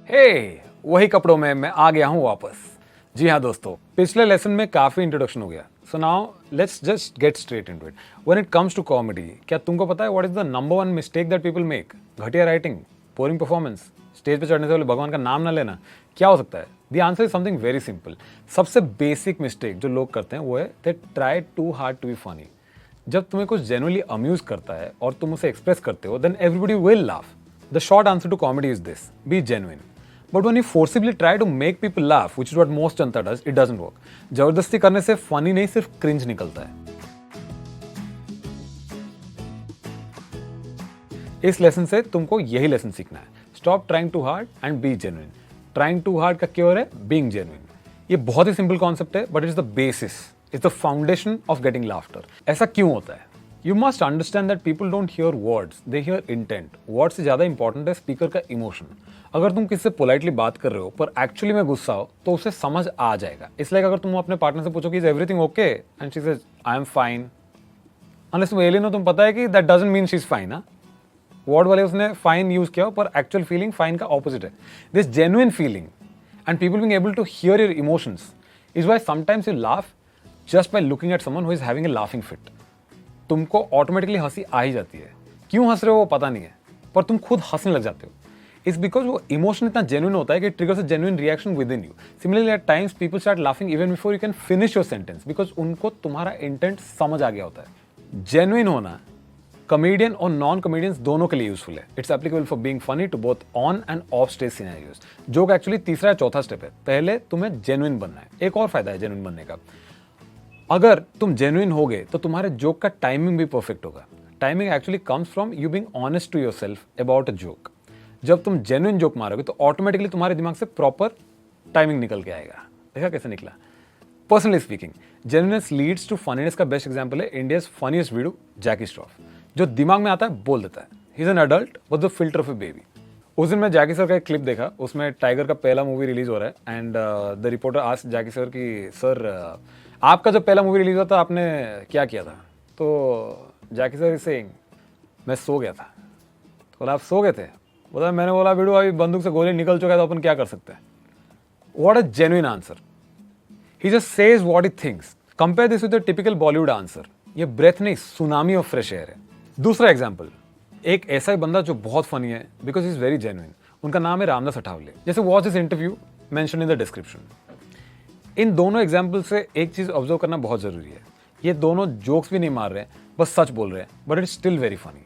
हे, वही कपड़ों में मैं आ गया हूँ वापस। जी हाँ दोस्तों, पिछले लेसन में काफी इंट्रोडक्शन हो गया। So now let's just get straight into it. When it comes to comedy, क्या तुमको पता है what is the number one mistake that people make? घटिया राइटिंग, बोरिंग परफॉर्मेंस, स्टेज पे चढ़ने से पहले भगवान का नाम ना लेना। क्या हो सकता है? The answer is something very simple. सबसे बेसिक मिस्टेक जो लोग करते हैं वो है they try too hard to be funny. जब तुम्हें कुछ जेन्युइनली अम्यूज करता है और तुम उसे एक्सप्रेस करते हो, then everybody will laugh. The short answer to comedy is this: be genuine. But when you forcibly try to make people laugh, which is what most Janata does, it doesn't work. जबरदस्ती करने से funny नहीं, सिर्फ cringe निकलता है। इस lesson से तुमको यही लेसन सीखना है: stop trying too hard and be genuine. Trying too hard का क्योर है बीइंग जेन्युइन। ये बहुत ही सिंपल कॉन्सेप्ट है, but it is the basis, it's the foundation of getting laughter. ऐसा क्यों होता है? You must understand that people don't hear words, they hear intent. Word से ज्यादा इंपॉर्टेंट है स्पीकर का इमोशन। अगर तुम किसी से पोलाइटली बात कर रहे हो पर एक्चुअली में गुस्सा हो तो उसे समझ आ जाएगा। इसलिए अगर तुम अपने पार्टनर से पूछो कि is everything okay and she says I am fine, unless तुम एलियन हो, तुम पता है कि that doesn't mean she is fine. Word वाले उसने फाइन यूज किया पर एक्चुअल फीलिंग फाइन का ऑपोजिट है। This genuine feeling and people being able to hear your emotions is why sometimes you laugh just by looking at someone who is having a laughing fit. तुमको automatically हंसी आ ही जाती है। क्यों हंस रहे हो वो पता नहीं है, पर तुम खुद हंसने लग जाते हो। इट्स बिकॉज वो इमोशन इतना जेन्युइन होता है कि triggers a genuine reaction within you. Similarly at times people start laughing even before you can finish your sentence, because उनको तुम्हारा इंटेंट समझ आ गया होता है। जेन्युइन होना कॉमेडियन और नॉन कॉमेडियंस दोनों के लिए यूजफुल है। It's applicable for being funny to both on and off stage scenarios. Joke actually तीसरा या चौथा स्टेप है। पहले तुम्हें जेन्युइन बनना है। एक और फायदा है जेन्युइन बनने का, अगर तुम जेन्युइन होगे तो तुम्हारे जोक का टाइमिंग भी परफेक्ट होगा। Timing actually comes from you being honest to yourself about a joke. जब तुम जेन्युइन जोक मारोगे तो ऑटोमेटिकली तुम्हारे दिमाग से प्रॉपर टाइमिंग निकल के आएगा। देखा कैसे निकला? Personally speaking, genuineness leads to funniness का बेस्ट एग्जांपल है India's funniest video Jackie Shroff. जो दिमाग में आता है बोल देता है। He is an adult with the filter of a baby. उस दिन मैं जैकी सर का एक क्लिप देखा, उसमें टाइगर का पहला मूवी रिलीज हो रहा है and the reporter asked Jackie sir कि सर आपका जब पहला मूवी रिलीज हुआ था आपने क्या किया था? तो जैकी सर इज सेइंग मैं सो गया था। तो बोला आप सो गए थे? बोला मैंने बोला वीडियो अभी बंदूक से गोली निकल चुका है तो अपन क्या कर सकते हैं। What a genuine answer. He just says what he thinks. Compare this with the typical Bollywood answer. ये ब्रेथ नहीं, सुनामी ऑफ फ्रेश एयर है। दूसरा एग्जाम्पल, एक ऐसा ही बंदा जो बहुत फनी है बिकॉज इज वेरी जेन्युइन। उनका नाम है रामदास अठावले। जैसे watch this interview mention in the description. इन दोनों एग्जाम्पल से एक चीज ऑब्जर्व करना बहुत जरूरी है, ये दोनों जोक्स भी नहीं मार रहे हैं, बस सच बोल रहे हैं, but it's still very funny.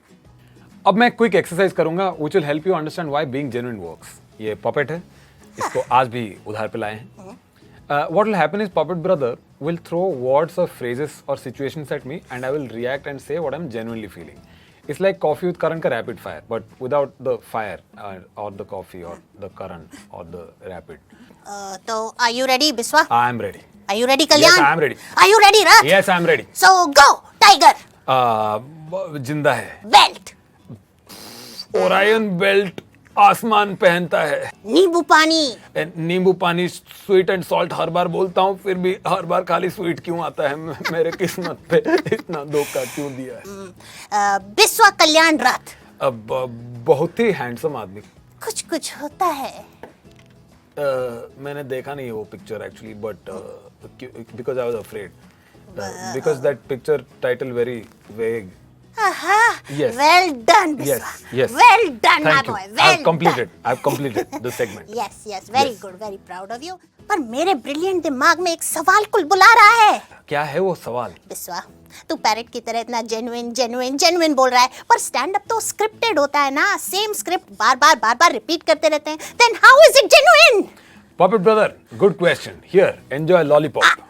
अब मैं क्विक एक्सरसाइज करूंगा which will help you understand why being genuine works. ये पपेट है, इसको आज भी उधार पे लाए हैं। What will happen is puppet brother will throw words or phrases or situations at me and I will react and say what I'm genuinely feeling. It's like coffee with current ka rapid fire, but without the fire or the coffee or the current or the rapid. So are you ready, Biswa? I am ready. Are you ready, Kalyan? Yes, I am ready. Are you ready, Rat? Yes, I am ready. So go, Tiger. जिंदा है। Belt. Orion belt आसमान पहनता है। नींबू पानी। नींबू पानी sweet and salt हर बार बोलता हूँ, फिर भी हर बार खाली स्वीट क्यों आता है? मेरे किस्मत पे इतना धोखा क्यों दिया है? बिस्वा कल्याण रथ। अब बहुत ही हैंडसम आदमी। कुछ कुछ होता है। मैंने देखा नहीं है वो picture actually, but because I was afraid because that picture title very vague. Yes. Well done, Biswa. Yes, yes. Well done, Thank my you. boy. Well I've completed the segment. Yes, very Yes. good, very proud of you. पर मेरे brilliant दिमाग में एक सवाल बुला रहा है। क्या है वो सवाल? बिस्वा, तू पैरेट की तरह इतना जेन्युइन बोल रहा है, पर स्टैंड अप तो स्क्रिप्टेड होता है ना। सेम स्क्रिप्ट बार बार रिपीट करते रहते हैं। Then how is it genuine? Puppet brother, good question. Here, enjoy lollipop.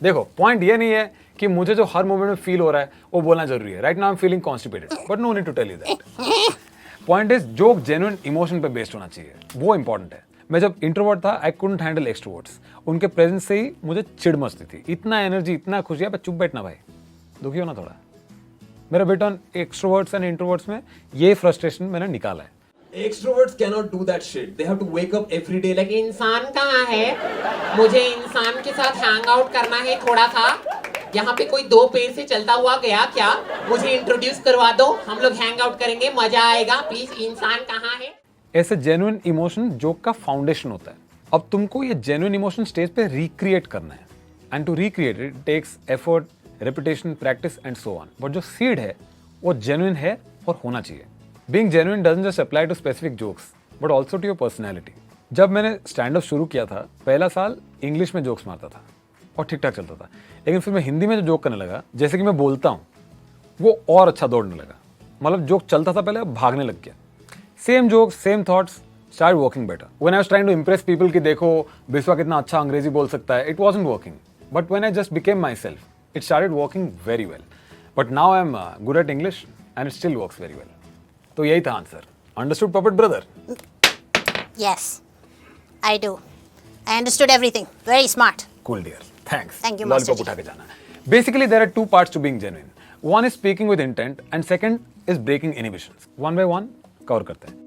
देखो, पॉइंट ये नहीं है कि मुझे जो हर मोमेंट में फील हो रहा है वो बोलना जरूरी है। Right now I am feeling constipated, but no need to tell you that. Point is joke genuine emotion पे बेस्ड होना चाहिए, वो इंपॉर्टेंट है। मैं जब इंट्रोवर्ट था आई कुडंट हैंडल एक्सट्रोवर्ट्स। उनके प्रेजेंस से ही मुझे चिढ़ मचती थी। इतना एनर्जी, इतना खुशी है, चुप बैठना भाई, दुखी हो ना थोड़ा। मेरा bet on extroverts and introverts में ये फ्रस्ट्रेशन मैंने निकाला है। Extroverts cannot do that shit. They have to wake up every day like इंसान कहाँ है? मुझे इंसान के साथ हैंग आउट करना है थोड़ा सा। यहाँ पे कोई दो पैर से चलता हुआ गया क्या? मुझे इंट्रोड्यूस करवा दो, हम लोग हैंग आउट करेंगे, मजा आएगा। प्लीज, इंसान कहाँ है? ऐसे जेन्युइन इमोशन जोक का फाउंडेशन होता है. अब तुमको ये जेन्युइन इमोशन स्टेज पे रिक्रिएट करना है. And to recreate it takes effort, repetition, practice and so on. But जो सीड है वो जेन्युइन है और होना चाहिए. Being genuine doesn't just apply to specific jokes but also to your personality. जब मैंने स्टैंड अप शुरू किया था, पहला साल इंग्लिश में जोक्स मारता था और ठीक ठाक चलता था. लेकिन फिर मैं हिंदी में जो जोक करने लगा, जैसे कि मैं बोलता हूँ, वो और अच्छा दौड़ने लगा. मतलब जोक चलता था पहले, अब भागने लग गया. Same jokes, same thoughts, start working better. When I was trying to impress people कि देखो बिस्वा कितना अच्छा अंग्रेजी बोल सकता है, it wasn't working. But when I just became myself, it started working very well. But now I am good at English and it still works very well. तो यही था answer. Understood puppet brother? Yes, I do. I understood everything. Very smart. Cool dear. Thanks. Thank you, Master Lollipop ji. उठा के जाना. Basically, there are two parts to being genuine. One is speaking with intent, and second is breaking inhibitions. One by one, cover करते हैं.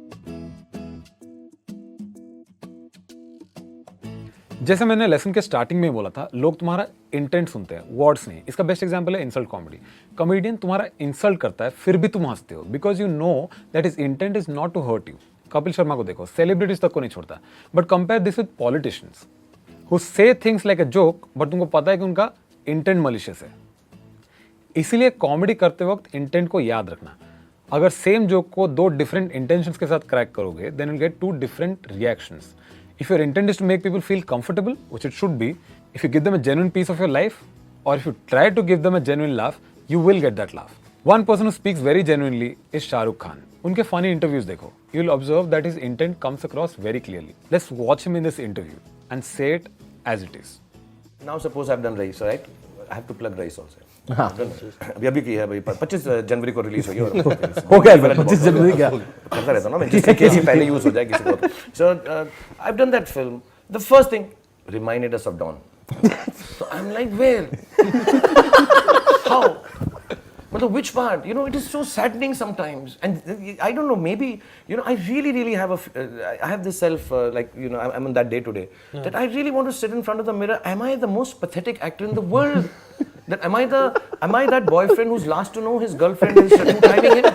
जैसे मैंने lesson के starting में बोला था, लोग तुम्हारा इंटेंट सुनते हैं, वर्ड्स नहीं. इसका बेस्ट एग्जांपल है इंसल्ट कॉमेडी. कॉमेडियन तुम्हारा इंसल्ट करता है, फिर भी तुम हंसते हो because you know that his intent is not to hurt you. Kapil Sharma को देखो, सेलिब्रिटीज तक को नहीं छोड़ता. But compare this with politicians who say things like a joke, but तुमको पता है कि उनका इंटेंट मलिशियस है. इसीलिए कॉमेडी करते वक्त इंटेंट को याद रखना. अगर सेम जोक को दो डिफरेंट इंटेंशंस के साथ क्रैक करोगे, then you get to different reactions. If your intent is to make people feel comfortable, which it should be, if you give them a genuine piece of your life, or if you try to give them a genuine laugh, you will get that laugh. One person who speaks very genuinely is Shah Rukh Khan. उनके funny interviews देखो, you will observe that his intent comes across very clearly. Let's watch him in this interview and say it as it is. Now suppose I've done Race, right? I have to plug Race also. अभी की है भाई, 25 जनवरी को release हुई है. हो गया 25 जनवरी क्या करता रहता हूँ ना मैं, जिससे केस पहले यूज हो जाए किसी को. So I've done that film. The first thing reminded us of Dawn. So I'm like, where? How? But which part? You know, it is so saddening sometimes, and I don't know. Maybe I really have I have this self like I'm on that day today that I really want to sit in front of the mirror. Am I the most pathetic actor in the world? That am I that boyfriend who's last to know his girlfriend is driving him?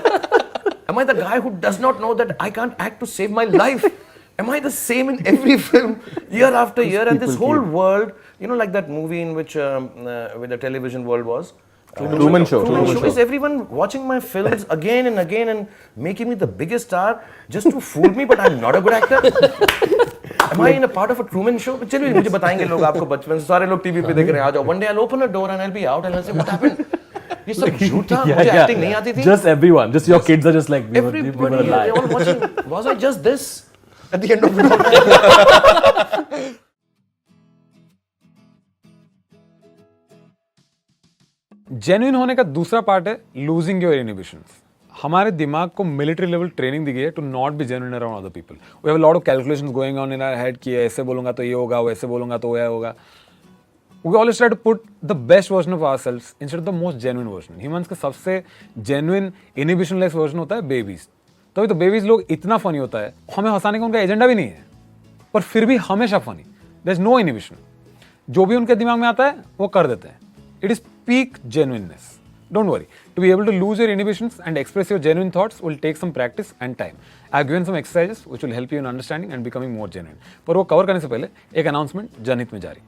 Am I the guy who does not know that I can't act to save my life? Am I the same in every film, year after year? And this whole world, like that movie in which where the television world was. Truman Show. Is everyone watching my films again and again and making me the biggest star just to fool me? But I'm not a good actor. Am I in a part of a Truman Show? चलिए मुझे बताएंगे लोग, आपको बचपन से सारे लोग TV पे देख रहे हैं. आ जाओ. One day I'll open a door and I'll be out and I'll say, what happened? ये सब झूठ था. मुझे एक्टिंग नहीं आती थी. Just everyone, just your kids are just like we were Everybody, alive. they're all watching. Was I just this at the end of the genuine होने का दूसरा पार्ट है लूजिंग योर इनहिबिशंस. हमारे दिमाग को मिलिट्री लेवल ट्रेनिंग दी गई है to not be genuine around other people. We have a lot of calculations going on in our head कि ऐसे बोलूंगा तो ये होगा, वैसे बोलूंगा तो ये होगा. We always try to put the best version of ourselves instead of the most genuine version. Humans का सबसे जेन्युइन इनहिबिशनलेस वर्जन होता है बेबीज. तभी तो बेबीज लोग इतना फनी होता है, हमें हंसाने का उनका एजेंडा भी नहीं है, पर फिर भी हमेशा funny. There is no inhibition. जो भी उनके दिमाग में आता है वो कर देते हैं. It is peak genuineness. Don't worry. To be able to lose your inhibitions and express your genuine thoughts will take some practice and time. I have given some exercises which will help you in understanding and becoming more genuine. पर वो cover करने से पहले एक announcement जनहित में जारी.